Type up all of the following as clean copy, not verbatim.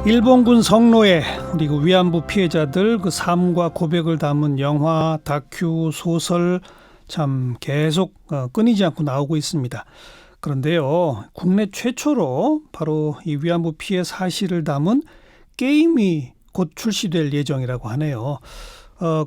일본군 성노예 그리고 위안부 피해자들 그 삶과 고백을 담은 영화, 다큐, 소설 참 계속 끊이지 않고 나오고 있습니다. 그런데요, 국내 최초로 바로 이 위안부 피해 사실을 담은 게임이 곧 출시될 예정이라고 하네요.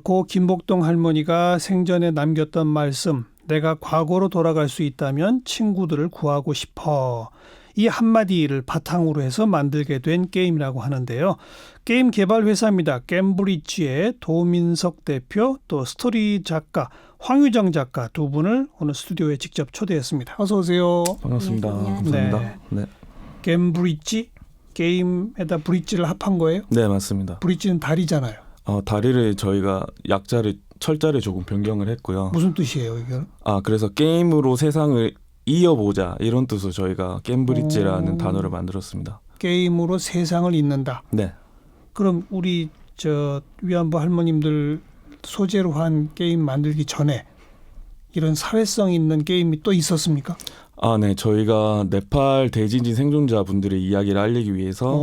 고 김복동 할머니가 생전에 남겼던 말씀, 내가 과거로 돌아갈 수 있다면 친구들을 구하고 싶어. 이 한마디를 바탕으로 해서 만들게 된 게임이라고 하는데요. 게임 개발 회사입니다. 겜브리지의 도민석 대표 또 스토리 작가 황유정 작가 두 분을 오늘 스튜디오에 직접 초대했습니다. 어서 오세요. 반갑습니다. 네, 감사합니다. 네. 겜브리지 게임에다 브릿지를 합한 거예요? 네, 맞습니다. 브릿지는 다리잖아요. 다리를 저희가 약자를 철자를 조금 변경을 했고요. 무슨 뜻이에요, 이게? 그래서 게임으로 세상을 이어보자 이런 뜻으로 저희가 겜브리지라는 단어를 만들었습니다. 게임으로 세상을 잇는다. 네. 그럼 우리 위안부 할머님들 소재로 한 게임 만들기 전에 이런 사회성 있는 게임이 또 있었습니까? 네. 저희가 네팔 대지진 생존자분들의 이야기를 알리기 위해서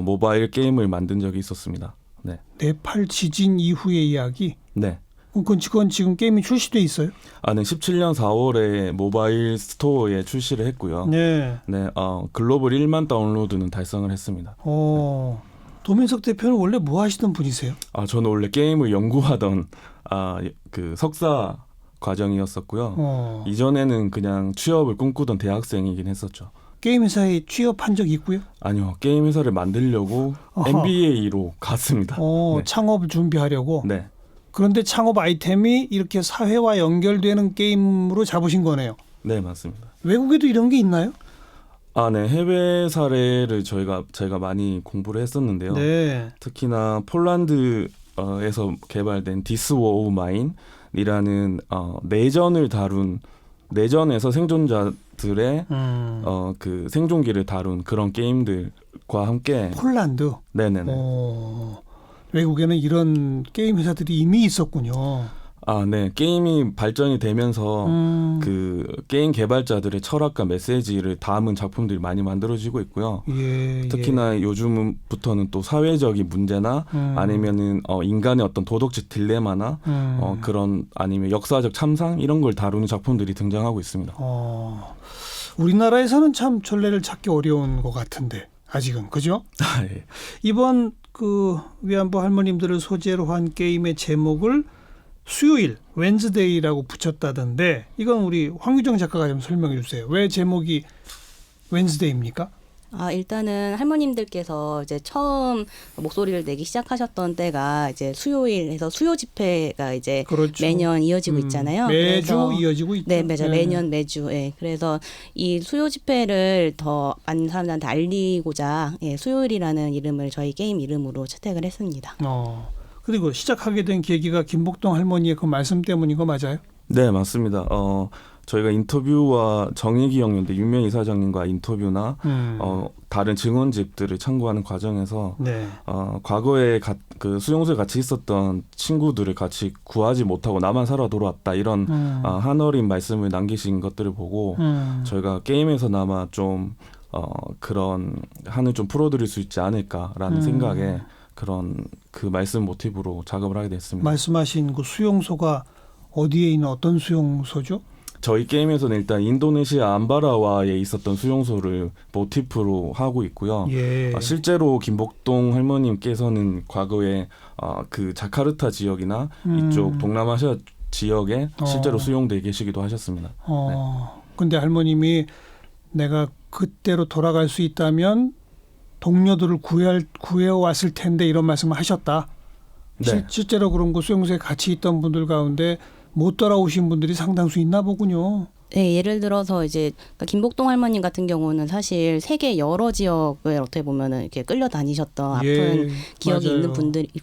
모바일 게임을 만든 적이 있었습니다. 네. 네팔 지진 이후의 이야기? 네. 그건 지금 게임이 출시돼 있어요? 네. 17년 4월에 모바일 스토어에 출시를 했고요. 네. 네. 글로벌 1만 다운로드는 달성을 했습니다. 도민석 대표는 원래 뭐 하시던 분이세요? 저는 원래 게임을 연구하던 그 석사 과정이었었고요. 이전에는 그냥 취업을 꿈꾸던 대학생이긴 했었죠. 게임 회사에 취업한 적 있고요? 아니요. 게임 회사를 만들려고 MBA로 갔습니다. 네. 창업을 준비하려고? 네. 그런데 창업 아이템이 이렇게 사회와 연결되는 게임으로 잡으신 거네요. 네, 맞습니다. 외국에도 이런 게 있나요? 네. 해외 사례를 제가 많이 공부를 했었는데요. 네. 특히나 폴란드에서 개발된 This War of Mine이라는 내전을 다룬 내전에서 생존자들의 그 생존기를 다룬 그런 게임들과 함께 폴란드? 네네네. 외국에는 이런 게임 회사들이 이미 있었군요. 네. 게임이 발전이 되면서 그 게임 개발자들의 철학과 메시지를 담은 작품들이 많이 만들어지고 있고요. 특히나 요즘부터는 또 사회적인 문제나 아니면은 인간의 어떤 도덕적 딜레마나 그런 아니면 역사적 참상 이런 걸 다루는 작품들이 등장하고 있습니다. 우리나라에서는 참 전례를 찾기 어려운 것 같은데 아직은 그죠? 예. 이번 그 위안부 할머님들을 소재로 한 게임의 제목을 수요일 웬즈데이라고 붙였다던데 이건 우리 황유정 작가가 좀 설명해 주세요. 왜 제목이 웬즈데이입니까? 일단은 할머님들께서 이제 처음 목소리를 내기 시작하셨던 때가 이제 수요일에서 수요 집회가 이제 그렇죠. 매년 이어지고 있잖아요. 매주 그래서, 이어지고 있죠. 네, 맞아요. 매년 매주. 예. 그래서 이 수요 집회를 더 많은 사람들한테 알리고자 수요일이라는 이름을 저희 게임 이름으로 채택을 했습니다. 그리고 시작하게 된 계기가 김복동 할머니의 그 말씀 때문인 거 맞아요? 네, 맞습니다. 저희가 인터뷰와 정의기억연대 윤명 이사장님과 인터뷰나 다른 증언집들을 참고하는 과정에서 과거에 그 수용소에 같이 있었던 친구들을 같이 구하지 못하고 나만 살아 돌아왔다 이런 한어린 말씀을 남기신 것들을 보고 저희가 게임에서나마 좀 그런 한을 좀 풀어드릴 수 있지 않을까라는 생각에 그런 그 말씀 모티브로 작업을 하게 됐습니다. 말씀하신 그 수용소가 어디에 있는 어떤 수용소죠? 저희 게임에서는 일단 인도네시아 암바라와에 있었던 수용소를 모티프로 하고 있고요. 실제로 김복동 할머님께서는 과거에 그 자카르타 지역이나 이쪽 동남아시아 지역에 실제로 수용돼 계시기도 하셨습니다. 근데 할머님이 내가 그때로 돌아갈 수 있다면 동료들을 구해왔을 텐데 이런 말씀을 하셨다. 네. 실제로 그런 거 수용소에 같이 있던 분들 가운데 못 돌아오신 분들이 상당수 있나 보군요. 네, 예를 들어서 이제 김복동 할머님 같은 경우는 사실 세계 여러 지역을 어떻게 보면은 이렇게 끌려다니셨던 아픈 기억이 맞아요. 있는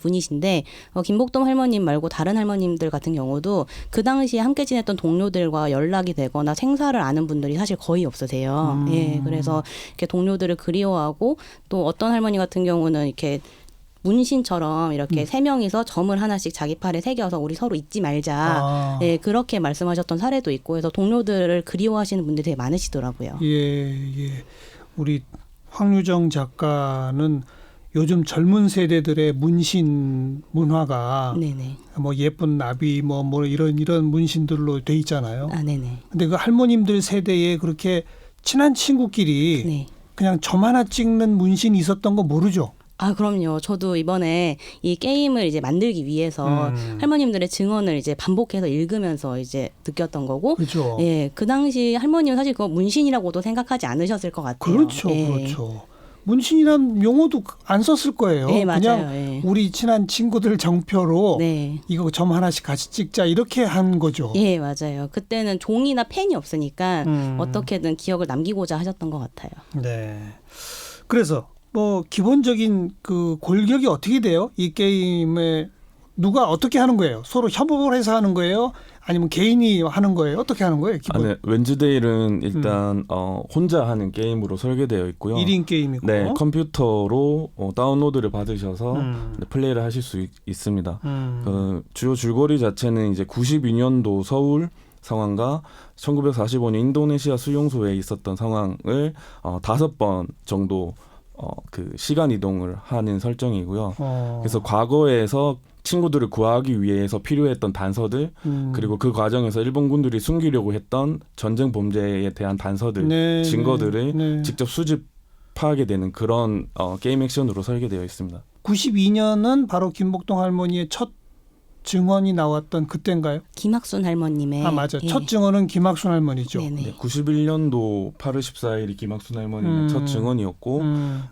분이신데 김복동 할머님 말고 다른 할머님들 같은 경우도 그 당시에 함께 지냈던 동료들과 연락이 되거나 생사를 아는 분들이 사실 거의 없으세요. 그래서 이렇게 동료들을 그리워하고 또 어떤 할머니 같은 경우는 이렇게 문신처럼 이렇게 세 명이서 점을 하나씩 자기 팔에 새겨서 우리 서로 잊지 말자. 그렇게 말씀하셨던 사례도 있고 해서 동료들을 그리워하시는 분들이 되게 많으시더라고요. 우리 황유정 작가는 요즘 젊은 세대들의 문신 문화가 네네. 뭐 예쁜 나비 뭐 이런 문신들로 돼 있잖아요. 아, 네네. 근데 그 할머님들 세대에 그렇게 친한 친구끼리 네. 그냥 점 하나 찍는 문신이 있었던 거 모르죠? 아, 그럼요. 저도 이번에 이 게임을 이제 만들기 위해서 할머님들의 증언을 이제 반복해서 읽으면서 이제 느꼈던 거고. 그렇죠. 예, 그 당시 할머니는 사실 그거 문신이라고도 생각하지 않으셨을 것 같아요. 그렇죠, 예. 그렇죠. 문신이란 용어도 안 썼을 거예요. 네, 맞아요. 그냥 예. 우리 친한 친구들 정표로 네. 이거 점 하나씩 같이 찍자 이렇게 한 거죠. 예, 맞아요. 그때는 종이나 펜이 없으니까 어떻게든 기억을 남기고자 하셨던 것 같아요. 네. 그래서 뭐 기본적인 그 골격이 어떻게 돼요? 이 게임에 누가 어떻게 하는 거예요? 서로 협업을 해서 하는 거예요? 아니면 개인이 하는 거예요? 어떻게 하는 거예요? 기본. 네. 웬즈데일은 일단 혼자 하는 게임으로 설계되어 있고요. 1인 게임이고. 네, 컴퓨터로 다운로드를 받으셔서 플레이를 하실 수 있습니다. 그 주요 줄거리 자체는 이제 92년도 서울 상황과 1945년 인도네시아 수용소에 있었던 상황을 5번 정도 그 시간 이동을 하는 설정이고요. 그래서 과거에서 친구들을 구하기 위해서 필요했던 단서들 그리고 그 과정에서 일본군들이 숨기려고 했던 전쟁 범죄에 대한 단서들, 네, 증거들을 네. 직접 수집하게 되는 그런 게임 액션으로 설계되어 있습니다. 92년은 바로 김복동 할머니의 첫 증언이 나왔던 그때인가요? 김학순 할머님의 아 맞아. 예. 첫 증언은 김학순 할머니죠. 네네. 네, 91년도 8월 14일이 김학순 할머니의 첫 증언이었고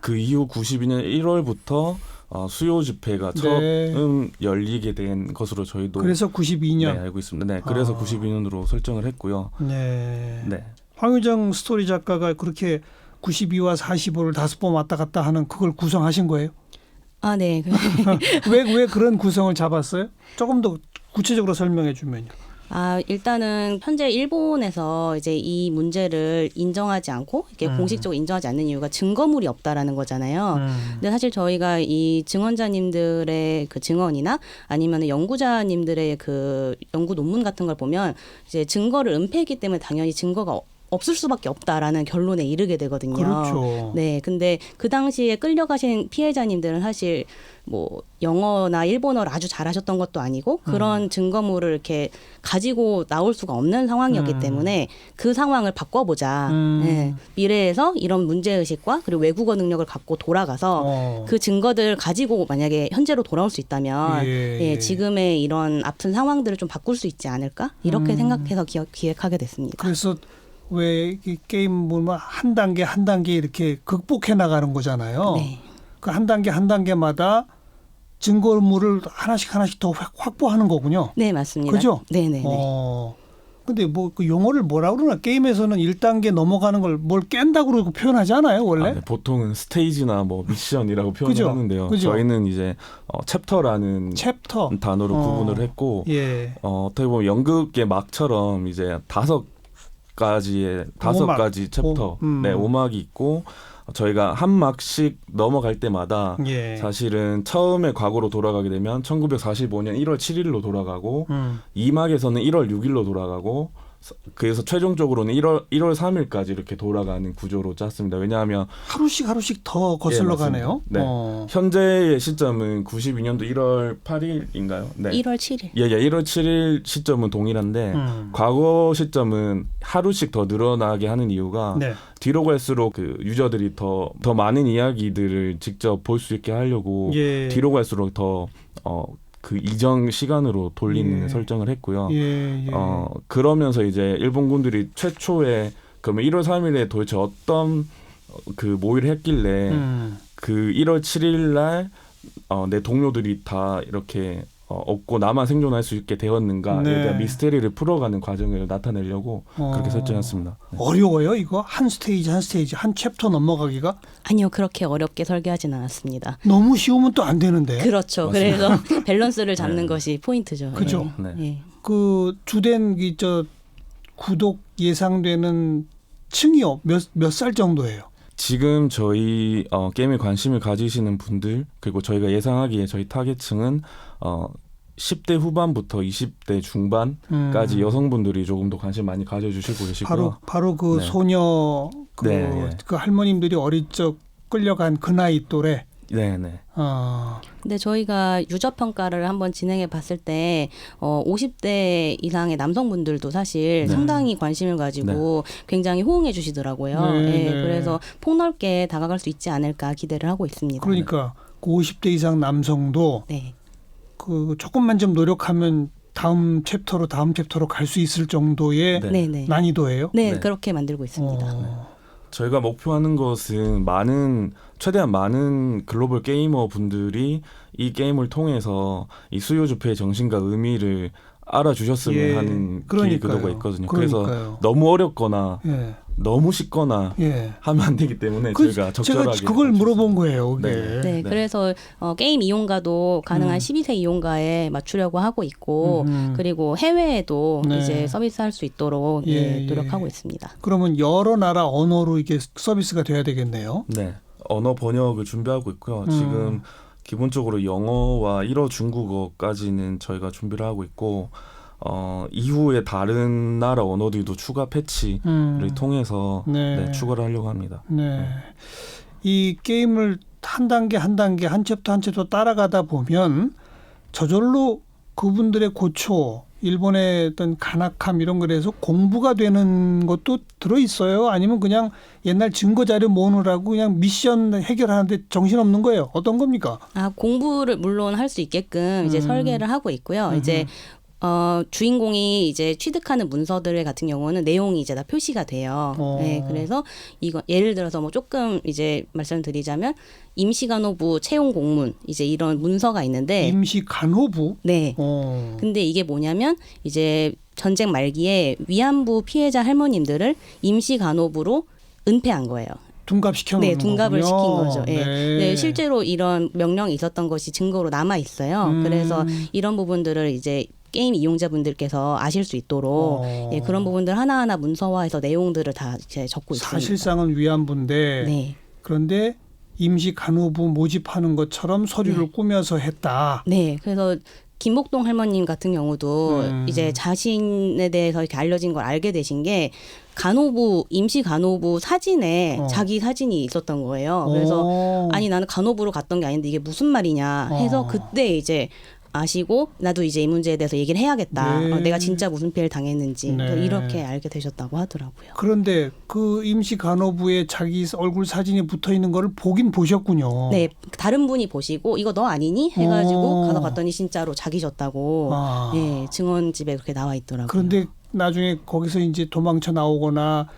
그 이후 92년 1월부터 수요 집회가 처음 열리게 된 것으로 저희도 그래서 92년. 네, 알고 있습니다. 네, 그래서 92년으로 설정을 했고요. 네. 네. 황유정 스토리 작가가 그렇게 92와 45를 5번 왔다 갔다 하는 그걸 구성하신 거예요? 아, 네. 왜 그런 구성을 잡았어요? 조금 더 구체적으로 설명해 주면요. 아, 일단은 현재 일본에서 이제 이 문제를 인정하지 않고 이렇게 공식적으로 인정하지 않는 이유가 증거물이 없다라는 거잖아요. 근데 사실 저희가 이 증언자님들의 그 증언이나 아니면 연구자님들의 그 연구 논문 같은 걸 보면 이제 증거를 은폐했기 때문에 당연히 증거가 없을 수밖에 없다라는 결론에 이르게 되거든요. 그렇죠. 네, 근데 그 당시에 끌려가신 피해자님들은 사실 뭐 영어나 일본어를 아주 잘하셨던 것도 아니고 그런 증거물을 이렇게 가지고 나올 수가 없는 상황이었기 때문에 그 상황을 바꿔보자. 네, 미래에서 이런 문제의식과 그리고 외국어 능력을 갖고 돌아가서 그 증거들 가지고 만약에 현재로 돌아올 수 있다면 예, 지금의 이런 아픈 상황들을 좀 바꿀 수 있지 않을까? 이렇게 생각해서 기획하게 됐습니다. 그래서 왜 이 게임 보면 한 단계 한 단계 이렇게 극복해 나가는 거잖아요. 네. 그 한 단계 한 단계마다 증거물을 하나씩 더 확보하는 거군요. 네, 맞습니다. 그죠? 네네. 근데 뭐 그 용어를 뭐라 그러나 게임에서는 1단계 넘어가는 걸 뭘 깬다고 그러고 표현하지 않아요, 원래? 네, 보통은 스테이지나 뭐 미션이라고 표현을 그죠? 하는데요. 그죠? 저희는 이제 챕터라는 챕터 단어로 구분을 했고 예. 어떻게 보면 연극의 막처럼 이제 5가지 챕터, 네, 5막이 있고 저희가 한 막씩 넘어갈 때마다 예. 사실은 처음에 과거로 돌아가게 되면 1945년 1월 7일로 돌아가고 2막에서는 1월 6일로 돌아가고 그래서 최종적으로는 1월 3일까지 이렇게 돌아가는 구조로 짰습니다. 왜냐하면 하루씩 더 거슬러 가네요. 네. 현재의 시점은 92년도 1월 8일인가요? 네. 1월 7일. 예, 1월 7일 시점은 동일한데 과거 시점은 하루씩 더 늘어나게 하는 이유가 네. 뒤로 갈수록 그 유저들이 더 많은 이야기들을 직접 볼 수 있게 하려고 예. 뒤로 갈수록 더 그 이정 시간으로 돌리는 예. 설정을 했고요. 예. 그러면서 이제 일본군들이 최초에 그러면 1월 3일에 도대체 어떤 그 모의를 했길래 그 1월 7일 날 내 동료들이 다 이렇게 없고 나만 생존할 수 있게 되었는가에 네. 대한 미스테리를 풀어가는 과정을 나타내려고 그렇게 설정했습니다. 네. 어려워요, 이거? 한 스테이지 한 챕터 넘어가기가? 아니요, 그렇게 어렵게 설계하진 않았습니다. 너무 쉬우면 또 안 되는데. 그렇죠. 맞습니다. 그래서 밸런스를 잡는 것이 포인트죠. 그죠? 예. 네. 예. 그 주된 구독 예상되는 층이요. 몇 살 정도예요? 지금 저희 게임에 관심을 가지시는 분들 그리고 저희가 예상하기에 저희 타겟층은 10대 후반부터 20대 중반까지 여성분들이 조금 더 관심 많이 가져주시고 계시고요. 바로 그 네. 소녀 네. 그 할머님들이 어릴 적 끌려간 그 나이 또래. 네네. 근데 저희가 유저 평가를 한번 진행해 봤을 때 50대 이상의 남성분들도 사실 상당히 관심을 가지고 굉장히 호응해 주시더라고요. 네. 그래서 폭넓게 다가갈 수 있지 않을까 기대를 하고 있습니다. 그러니까 그 50대 이상 남성도 네. 그 조금만 좀 노력하면 다음 챕터로 갈 수 있을 정도의 네. 난이도예요. 네, 그렇게 만들고 있습니다. 저희가 목표하는 것은 최대한 많은 글로벌 게이머 분들이 이 게임을 통해서 이 수요 주폐의 정신과 의미를 알아주셨으면 하는 기도가 있거든요. 그래서 너무 어렵거나 너무 쉽거나 하면 안 되기 때문에 저희가 적절하게 제가 그걸 물어본 거예요. 네, 그래서 게임 이용가도 가능한 12세 이용가에 맞추려고 하고 있고 그리고 해외에도 이제 서비스할 수 있도록 노력하고 있습니다. 그러면 여러 나라 언어로 이게 서비스가 돼야 되겠네요. 네, 언어 번역을 준비하고 있고요. 지금 기본적으로 영어와 1어 중국어까지는 저희가 준비를 하고 있고 이후에 다른 나라 언어들도 추가 패치를 통해서 추가를 하려고 합니다. 이 게임을 한 단계 한 챕터 따라가다 보면 저절로 그분들의 고초, 일본의 어떤 간악함 이런 거에서 공부가 되는 것도 들어있어요? 아니면 그냥 옛날 증거 자료 모으느라고 그냥 미션 해결하는데 정신없는 거예요? 어떤 겁니까? 공부를 물론 할 수 있게끔 이제 설계를 하고 있고요. 이제 주인공이 이제 취득하는 문서들 같은 경우는 내용이 이제 다 표시가 돼요. 네, 그래서 이거 예를 들어서 뭐 조금 이제 말씀드리자면 임시간호부 채용 공문 이제 이런 문서가 있는데 임시간호부? 네. 근데 이게 뭐냐면 이제 전쟁 말기에 위안부 피해자 할머님들을 임시간호부로 은폐한 거예요. 둔갑시켜 놓은 둔갑을 거군요. 시킨 거죠. 네, 실제로 이런 명령이 있었던 것이 증거로 남아 있어요. 그래서 이런 부분들을 이제 게임 이용자분들께서 아실 수 있도록 그런 부분들 하나하나 문서화해서 내용들을 다 이제 적고 있습니다. 사실상은 위안부인데 그런데 임시 간호부 모집하는 것처럼 서류를 꾸며서 했다. 네, 그래서 김복동 할머님 같은 경우도 이제 자신에 대해서 이렇게 알려진 걸 알게 되신 게 임시 간호부 사진에 자기 사진이 있었던 거예요. 그래서 아니 나는 간호부로 갔던 게 아닌데 이게 무슨 말이냐 해서 그때 이제 아시고 나도 이제 이 문제에 대해서 얘기를 해야겠다. 내가 진짜 무슨 피해를 당했는지 이렇게 알게 되셨다고 하더라고요. 그런데 그 임시 간호부에 자기 얼굴 사진이 붙어 있는 거를 보긴 보셨군요. 네, 다른 분이 보시고 이거 너 아니니? 해가지고 가서 봤더니 진짜로 자기셨다고 증언집에 그렇게 나와 있더라고요. 그런데 나중에 거기서 이제 도망쳐 나오거나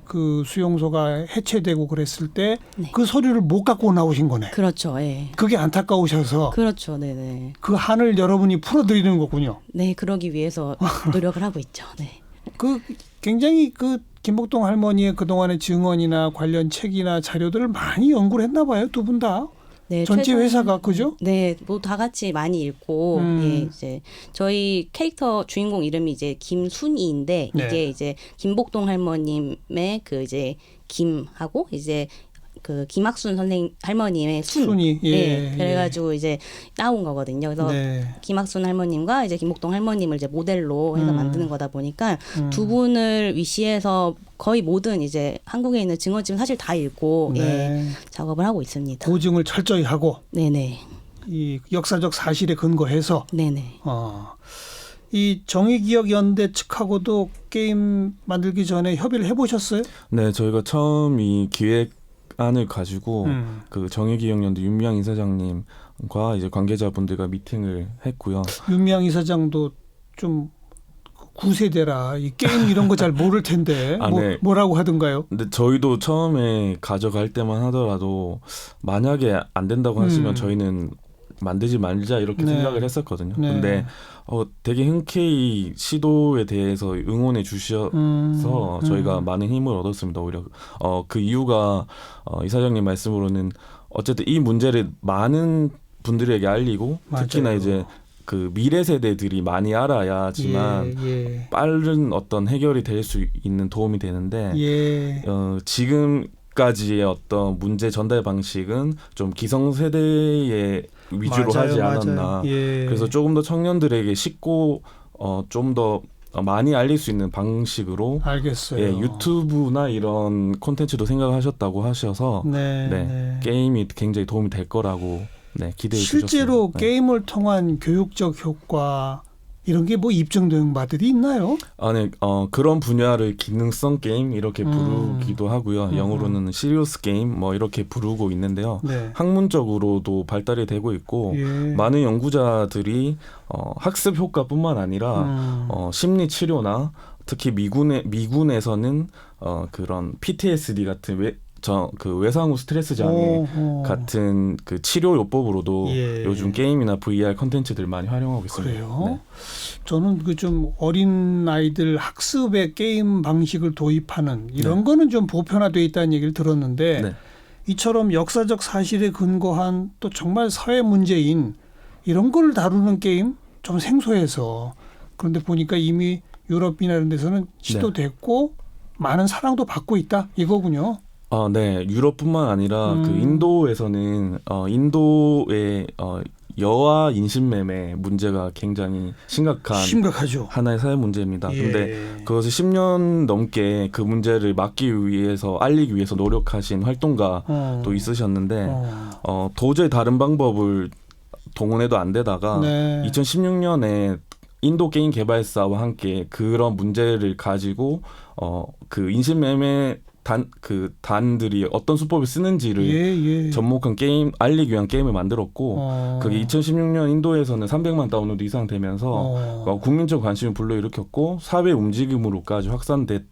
그 수용소가 해체되고 그랬을 때 그 서류를 못 갖고 나오신 거네. 그렇죠. 예. 그게 안타까우셔서. 그렇죠. 네네. 그 한을 여러분이 풀어드리는 거군요. 네, 그러기 위해서 노력을 하고 있죠. 네. 그 굉장히 그 김복동 할머니의 그동안의 증언이나 관련 책이나 자료들을 많이 연구를 했나 봐요. 두 분 다. 네, 전체 회사가 그죠? 네, 뭐 다 같이 많이 읽고 이제 저희 캐릭터 주인공 이름이 이제 김순이인데 이게 이제 김복동 할머님의 그 이제 김하고 이제 그 김학순 할머님의 순이 그래가지고 이제 따온 거거든요. 그래서 김학순 할머님과 이제 김복동 할머님을 이제 모델로 해서 만드는 거다 보니까 두 분을 위시해서 거의 모든 이제 한국에 있는 증언집은 사실 다 읽고 작업을 하고 있습니다. 고증을 철저히 하고 이 역사적 사실에 근거해서 이 정의기억연대 측하고도 게임 만들기 전에 협의를 해보셨어요? 네, 저희가 처음 이 기획안을 가지고 그 정의기억연대 윤미향 이사장님과 이제 관계자분들과 미팅을 했고요. 윤미향 이사장도 좀 구세대라 이 게임 이런 거 잘 모를 텐데 뭐라고 하던가요? 근데 저희도 처음에 가져갈 때만 하더라도 만약에 안 된다고 하시면 저희는 만들지 말자 이렇게 생각을 했었거든요. 근데 되게 흔쾌히 시도에 대해서 응원해 주셔서 저희가 많은 힘을 얻었습니다. 오히려 그 이유가 이사장님 말씀으로는 어쨌든 이 문제를 많은 분들에게 알리고 특히나 이제 그 미래 세대들이 많이 알아야지만 빠른 어떤 해결이 될 수 있는 도움이 되는데 지금까지의 어떤 문제 전달 방식은 좀 기성세대의 위주로 하지 않았나. 그래서 조금 더 청년들에게 쉽고 좀 더 많이 알릴 수 있는 방식으로 알겠어요. 예, 유튜브나 이런 콘텐츠도 생각하셨다고 하셔서 네, 게임이 굉장히 도움이 될 거라고 기대해 주셨습니다. 실제로 게임을 통한 교육적 효과 이런 게 뭐 입증된 바들이 있나요? 네, 그런 분야를 기능성 게임 이렇게 부르기도 하고요. 영어로는 시리어스 게임 뭐 이렇게 부르고 있는데요. 네. 학문적으로도 발달이 되고 있고 예. 많은 연구자들이 학습 효과뿐만 아니라 심리 치료나 특히 미군에서는 그런 PTSD 같은 외상 후 스트레스 장애 같은 그 치료 요법으로도 요즘 게임이나 VR 컨텐츠들 많이 활용하고 있습니다. 그래요? 네. 저는 그 좀 어린 아이들 학습에 게임 방식을 도입하는 이런 거는 좀 보편화되어 있다는 얘기를 들었는데 이처럼 역사적 사실에 근거한 또 정말 사회 문제인 이런 걸 다루는 게임 좀 생소해서 그런데 보니까 이미 유럽이나 이런 데서는 시도됐고 많은 사랑도 받고 있다 이거군요. 네. 유럽뿐만 아니라 그 인도에서는 인도의 여아 인신매매 문제가 굉장히 심각하죠. 하나의 사회 문제입니다. 그런데 그것을 10년 넘게 그 문제를 막기 위해서 알리기 위해서 노력하신 활동가도 있으셨는데 도저히 다른 방법을 동원해도 안 되다가 2016년에 인도 게임 개발사와 함께 그런 문제를 가지고 그 인신매매 단들이 어떤 수법을 쓰는지를 접목한 게임 알리기 위한 게임을 만들었고 그게 2016년 인도에서는 300만 다운로드 이상 되면서 국민적 관심을 불러일으켰고 사회 움직임으로까지 확산된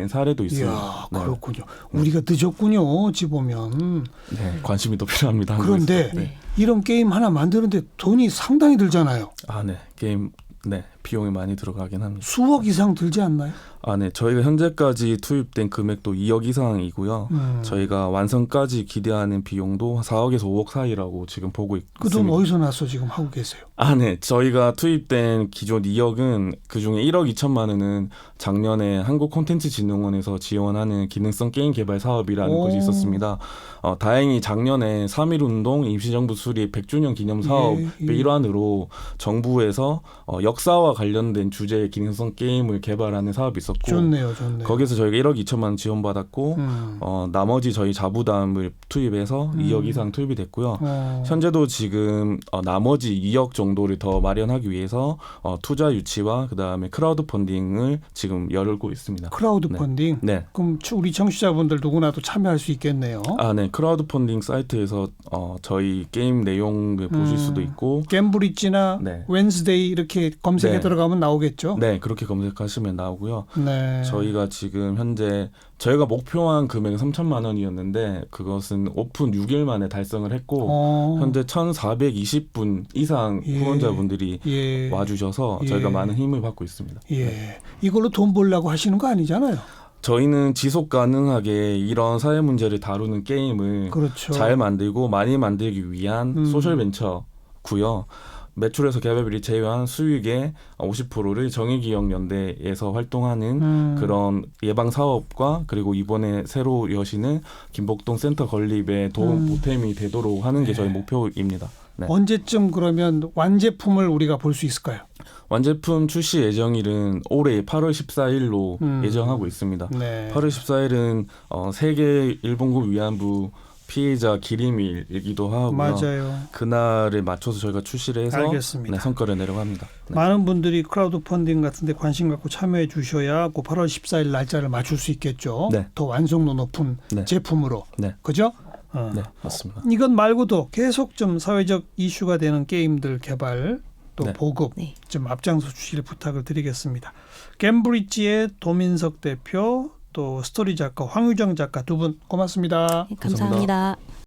사례도 있습니다. 이야, 그렇군요. 우리가 늦었군요. 어찌 보면. 네, 관심이 더 필요합니다. 그런데 이런 게임 하나 만드는데 돈이 상당히 들잖아요. 네. 게임 비용이 많이 들어가긴 합니다. 수억 이상 들지 않나요? 네. 저희가 현재까지 투입된 금액도 2억 이상이고요. 저희가 완성까지 기대하는 비용도 4억에서 5억 사이라고 지금 보고 있습니다. 그 돈 어디서 나서 지금 하고 계세요? 네. 저희가 투입된 기존 2억은 그중에 1억 2천만 원은 작년에 한국콘텐츠진흥원에서 지원하는 기능성 게임 개발 사업이라는 것이 있었습니다. 다행히 작년에 3.1운동 임시정부 수립 100주년 기념 사업의 일환으로 정부에서 역사와 관련된 주제의 기능성 게임을 개발하는 사업이 있었고 좋네요. 거기서 저희가 1억 2천만 원 지원받았고 나머지 저희 자부담을 투입해서 2억 이상 투입이 됐고요. 현재도 지금 나머지 2억 정도를 더 마련하기 위해서 투자 유치와 그다음에 크라우드 펀딩을 지금 열고 있습니다. 크라우드 펀딩? 네. 그럼 우리 청취자분들 누구나도 참여할 수 있겠네요. 네. 크라우드 펀딩 사이트에서 저희 게임 내용을 보실 수도 있고 갬브리지나 웬스데이 이렇게 검색해 들어가면 나오겠죠? 네. 그렇게 검색하시면 나오고요. 네. 저희가 지금 현재 저희가 목표한 금액은 3천만 원이었는데 그것은 오픈 6일 만에 달성을 했고 현재 1,420분 이상 후원자분들이 와주셔서 저희가 많은 힘을 받고 있습니다. 이걸로 돈 벌려고 하시는 거 아니잖아요. 저희는 지속 가능하게 이런 사회 문제를 다루는 게임을 잘 만들고 많이 만들기 위한 소셜 벤처고요. 매출에서 개발비를 제외한 수익의 50%를 정의기억연대에서 활동하는 그런 예방 사업과 그리고 이번에 새로 여시는 김복동 센터 건립에 보탬이 되도록 하는 게 저희 목표입니다. 네. 언제쯤 그러면 완제품을 우리가 볼 수 있을까요? 완제품 출시 예정일은 올해 8월 14일로 예정하고 있습니다. 8월 14일은 세계 일본군 위안부 피해자 기림일이기도 하고요. 맞아요. 그날에 맞춰서 저희가 출시를 해서 성과를 내려고 합니다. 많은 분들이 크라우드 펀딩 같은 데 관심 갖고 참여해 주셔야 그 8월 14일 날짜를 맞출 수 있겠죠. 더 완성도 높은 제품으로. 그죠? 네, 맞습니다. 이건 말고도 계속 좀 사회적 이슈가 되는 게임들 개발 또 보급 좀 앞장서 주실 부탁을 드리겠습니다. 갬브리지의 도민석 대표 또 스토리 작가 황유정 작가 두 분 고맙습니다. 감사합니다.